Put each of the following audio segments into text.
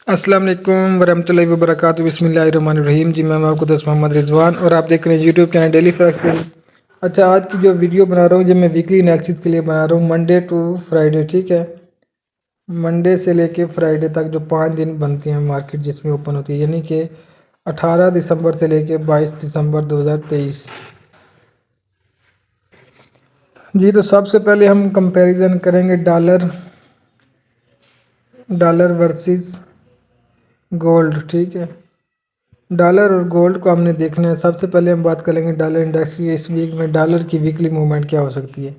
अस्सलाम वालेकुम वरहमतुल्लाहि वबरकातुहू। बिस्मिल्लाहिर्रहमानिर्रहीम। जी मैं आपको दोस्त मोहम्मद रिजवान और आप देख रहे हैं यूट्यूब चैनल डेली फैक्ट। अच्छा, आज की जो वीडियो बना रहा हूँ जब मैं वीकली एनालिसिस के लिए बना रहा हूँ, मंडे टू फ्राइडे। ठीक है, मंडे से लेके फ्राइडे तक जो 5 दिन बनती हैं मार्केट जिसमें ओपन होती है, यानी कि 18 दिसंबर से लेके 22 दिसंबर 2023। जी तो सबसे पहले हम कंपैरिजन करेंगे डॉलर वर्सेस गोल्ड। ठीक है, डॉलर और गोल्ड को हमने देखना है। सबसे पहले हम बात करेंगे डॉलर इंडेक्स की। इस वीक में डॉलर की वीकली मूवमेंट क्या हो सकती है।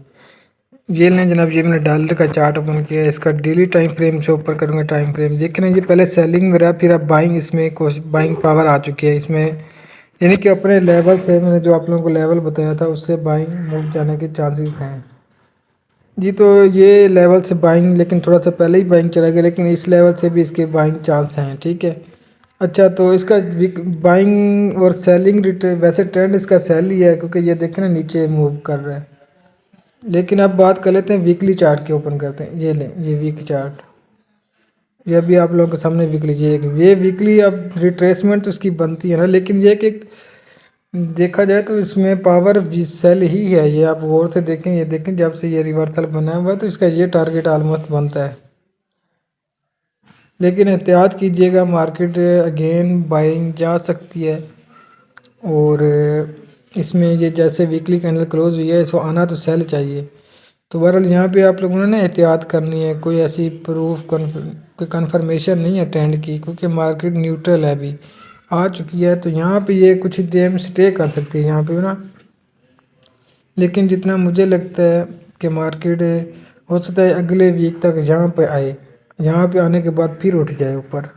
ये लें जनाब, ये मैंने डॉलर का चार्ट ओपन किया है। इसका डेली टाइम फ्रेम से ऊपर करूँगा टाइम फ्रेम। देख रहे हैं, ये पहले सेलिंग में रहा, फिर अब बाइंग, इसमें बाइंग पावर आ चुकी है इसमें, यानी कि अपने लेवल से, मैंने जो आप लोगों को लेवल बताया था उससे बाइंग मूव जाने के चांसेस हैं। जी तो ये लेवल से बाइंग, लेकिन थोड़ा सा पहले ही बाइंग चला गया, लेकिन इस लेवल से भी इसके बाइंग चांस हैं। ठीक है, अच्छा तो इसका बाइंग और सेलिंग वैसे ट्रेंड इसका सेल ही है, क्योंकि ये देखें ना नीचे मूव कर रहा है। लेकिन अब बात कर लेते हैं वीकली चार्ट के, ओपन करते हैं। ये लें, ये वीक चार्ट, ये भी आप लोगों के सामने वीकली, ये वीकली अब रिट्रेसमेंट उसकी बनती है ना, लेकिन ये कि देखा जाए तो इसमें पावर सेल ही है। ये आप गौर से देखें, ये देखें जब से ये रिवर्सल बना हुआ है तो इसका ये टारगेट ऑलमोस्ट बनता है। लेकिन एहतियात कीजिएगा, मार्केट अगेन बाइंग जा सकती है। और इसमें ये जैसे वीकली कैंडल क्लोज हुई है, इसको आना तो सेल चाहिए। तो बहरहाल यहाँ पे आप लोगों ने ना एहतियात करनी है। कोई ऐसी कोई कन्फर्मेशन नहीं है ट्रेंड की, क्योंकि मार्केट न्यूट्रल है, अभी आ चुकी है। तो यहाँ पे ये कुछ ही देर में स्टे कर सकती है यहाँ पे ना, लेकिन जितना मुझे लगता है कि मार्केट हो सकता है अगले वीक तक यहाँ पे आए, यहाँ पे आने के बाद फिर उठ जाए ऊपर,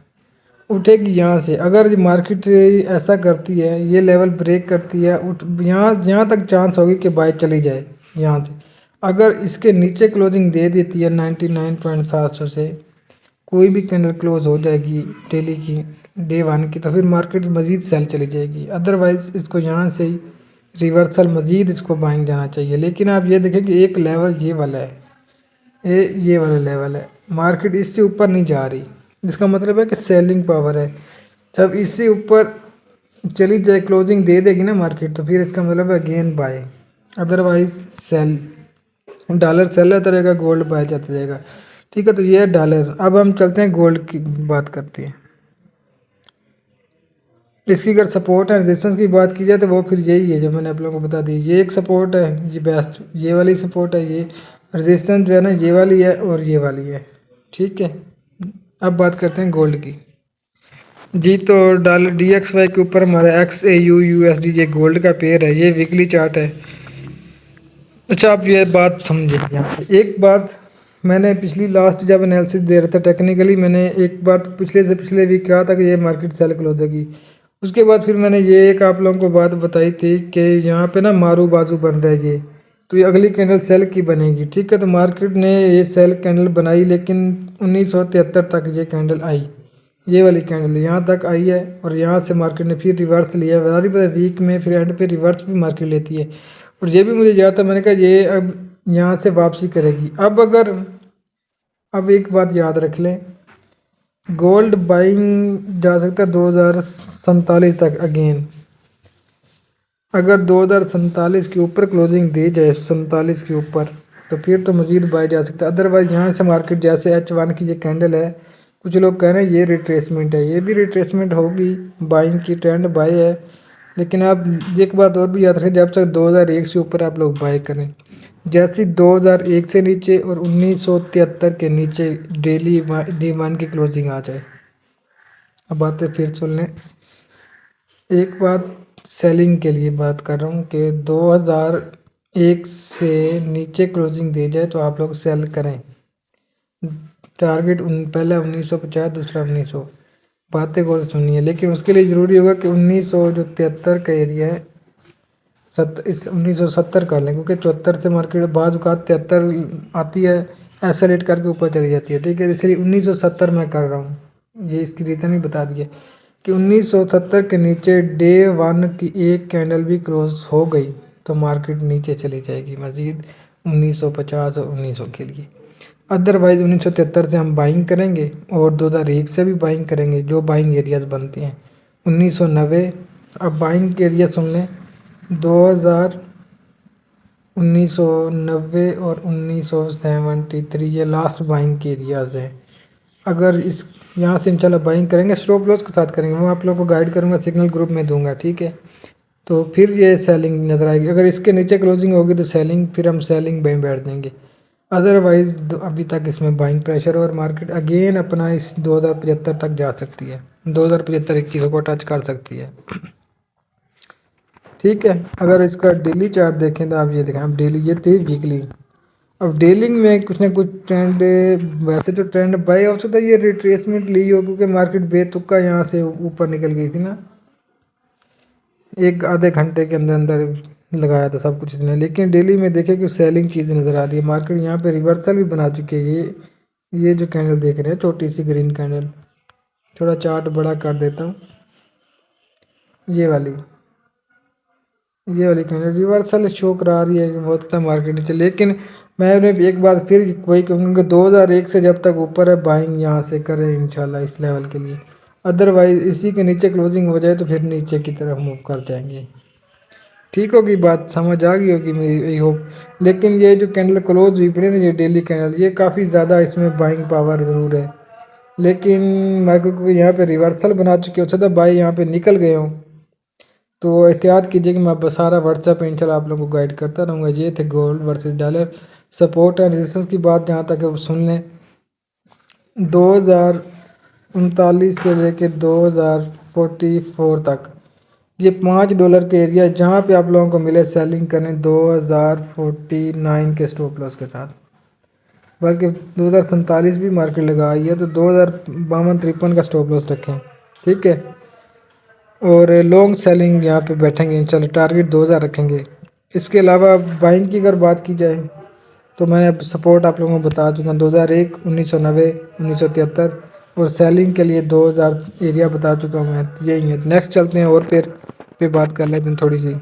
उठेगी यहाँ से। अगर मार्केट ऐसा करती है, ये लेवल ब्रेक करती है, उठ यहाँ तक चांस होगी कि बाय चली जाए यहाँ से। अगर इसके नीचे क्लोजिंग दे देती है 99.700 से, कोई भी कैंडल क्लोज हो जाएगी डेली की, डे वन की, तो फिर मार्केट मज़ीद सेल चली जाएगी। अदरवाइज़ इसको यहाँ से ही रिवर्सल मज़ीद इसको बाइंग जाना चाहिए। लेकिन आप ये देखें कि एक लेवल ये वाला है, ये वाला लेवल है, मार्केट इससे ऊपर नहीं जा रही, जिसका मतलब है कि सेलिंग पावर है। जब इससे ऊपर चली जाए, क्लोजिंग दे देगी ना मार्केट, तो फिर इसका मतलब है again buy, otherwise sell. Dollar sell होता रहेगा, गोल्ड बाय जाता जाएगा। ठीक है, तो ये है डॉलर। अब हम चलते हैं गोल्ड की बात करते हैं। इसकी अगर सपोर्ट एंड रेजिस्टेंस की बात की जाए तो वो फिर यही है जो मैंने आप लोगों को बता दी। ये एक सपोर्ट है, ये बेस्ट, ये वाली सपोर्ट है। ये रेजिस्टेंस जो है ना, ये वाली है और ये वाली है। ठीक है, अब बात करते हैं गोल्ड की। जी तो डॉलर DXY के ऊपर हमारा XAU USD, ये गोल्ड का पेयर है, ये वीकली चार्ट है। अच्छा, आप ये बात समझिए यहाँ पे एक बात, मैंने पिछली लास्ट जब एनालिसिस दे रहा था टेक्निकली, मैंने एक बात पिछले से पिछले वीक कहा था कि ये मार्केट सेल क्लोज होगी। उसके बाद फिर मैंने ये एक आप लोगों को बात बताई थी कि यहाँ पे ना मारू बाजू बन रहा है ये, तो ये अगली कैंडल सेल की बनेगी। ठीक है, तो मार्केट ने ये सेल कैंडल बनाई, लेकिन 1973 तक ये कैंडल आई, ये वाली कैंडल यहाँ तक आई है, और यहाँ से मार्केट ने फिर रिवर्स लिया। वेरी वीक में फिर एंड पे रिवर्स भी मार्केट लेती है, और ये भी मुझे याद था, मैंने कहा ये अब यहाँ से वापसी करेगी। अब एक बात याद रख लें, गोल्ड बाइंग जा सकता है 2047 तक अगेन। अगर 2047 के ऊपर क्लोजिंग दे जाए, 47 के ऊपर, तो फिर तो मज़ीद बाय जा सकता है। अदरवाइज यहाँ से मार्केट जैसे H1 की ये कैंडल है, कुछ लोग कह रहे हैं ये रिट्रेसमेंट है, ये भी रिट्रेसमेंट होगी, बाइंग की ट्रेंड बाय है। लेकिन आप एक बात और भी याद रखें, जब तक 2001 से ऊपर आप लोग बाय करें, जैसे 2001 से नीचे और 1973 के नीचे डेली D1 की क्लोजिंग आ जाए। अब बातें फिर सुन लें, एक बात सेलिंग के लिए बात कर रहा हूँ कि 2001 से नीचे क्लोजिंग दे जाए तो आप लोग सेल करें। टारगेट पहला 1950, दूसरा 1900, बातें गौर से सुनिए। लेकिन उसके लिए ज़रूरी होगा कि 1900 जो 73 का एरिया है, 1970 कर लें, क्योंकि 74 से मार्केट बाज़ औक़ात 73 आती है, एसलेट करके ऊपर चली जाती है। ठीक है, इसलिए 1970 मैं कर रहा हूँ, ये इसकी रीज़न भी बता दिए कि 1970 के नीचे डे वन की एक कैंडल भी क्लोज हो गई तो मार्केट नीचे चली जाएगी मज़ीद 1950 और 1900 के लिए। अदरवाइज़ 1973 से हम बाइंग करेंगे और 2001 से भी बाइंग करेंगे, जो बाइंग एरियाज़ बनते हैं 1990। अब बाइंग के एरिया सुन लें, 2000, 1990 और 1973 ये लास्ट बाइंग के एरियाज़ हैं। अगर इस यहाँ से इंशाल्लाह बाइंग करेंगे, स्टॉप लॉस के साथ करेंगे, मैं आप लोगों को गाइड करूँगा, सिग्नल ग्रुप में दूंगा, ठीक है। तो फिर ये सेलिंग नज़र आएगी, अगर इसके नीचे क्लोजिंग होगी तो सेलिंग, फिर हम सेलिंग में बैठ देंगे। अदरवाइज़ अभी तक इसमें बाइंग प्रेशर और मार्केट अगेन अपना इस 2075 तक जा सकती है, 2075-21 को टच कर सकती है, ठीक है। अगर इसका डेली चार्ट देखें तो आप ये देखें, अब डेली ये थी वीकली, अब डेली में कुछ ना कुछ ट्रेंड, वैसे तो ट्रेंड बाय हो सकता है, ये रिट्रेसमेंट ली हो क्योंकि मार्केट बेतुका यहाँ से ऊपर निकल गई थी ना, एक आधे घंटे के अंदर अंदर लगाया था सब कुछ इसने। लेकिन डेली में देखें कि सेलिंग चीज़ नज़र आ रही है, मार्केट यहाँ पे रिवर्सल भी बना चुकी है। ये जो कैंडल देख रहे हैं, छोटी सी ग्रीन कैंडल, थोड़ा चार्ट बड़ा कर देता हूँ, ये वाली कैंडल रिवर्सल शो करा रही है कि बहुत अच्छा मार्केट नीचे। लेकिन मैं उन्हें एक बार फिर वही कहूँगा कि 2001 से जब तक ऊपर है बाइंग यहाँ से करें इंशाल्लाह इस लेवल के लिए, अदरवाइज़ इसी के नीचे क्लोजिंग हो जाए तो फिर नीचे की तरफ मूव कर जाएंगे। ठीक होगी बात, समझ आ गई होगी मेरी, आई होप। लेकिन ये जो कैंडल क्लोज हुई पड़ी ना, ये डेली कैंडल, ये काफ़ी ज़्यादा इसमें बाइंग पावर ज़रूर है। लेकिन मैं क्योंकि यहाँ पे रिवर्सल बना चुके हो सकता बाई यहाँ पे निकल गए हों, तो एहतियात कीजिए कि मैं बस सारा व्हाट्सएप पे इंशाल्लाह आप लोगों को गाइड करता रहूँगा। ये थे gold versus dollar support and resistance की बात, जहाँ तक है सुन लें, 2039 से लेके 2044 तक ये $5 के एरिया, जहाँ पे आप लोगों को मिले सेलिंग करें 2049 के स्टॉप लॉस के साथ, बल्कि 2047 भी मार्केट लगा आई है तो 2052-53 का स्टॉप लॉस रखें, ठीक है। और लॉन्ग सेलिंग यहाँ पे बैठेंगे इंशाल्लाह, टारगेट 2000 रखेंगे। इसके अलावा बाइंग की अगर बात की जाए तो मैं सपोर्ट आप लोगों को बता चुका, 2001, 1990, 1973 और सेलिंग के लिए 2000 एरिया बता चुका हूँ मैं, यही है। नेक्स्ट चलते हैं और फिर पे बात कर लेते हैं थोड़ी सी।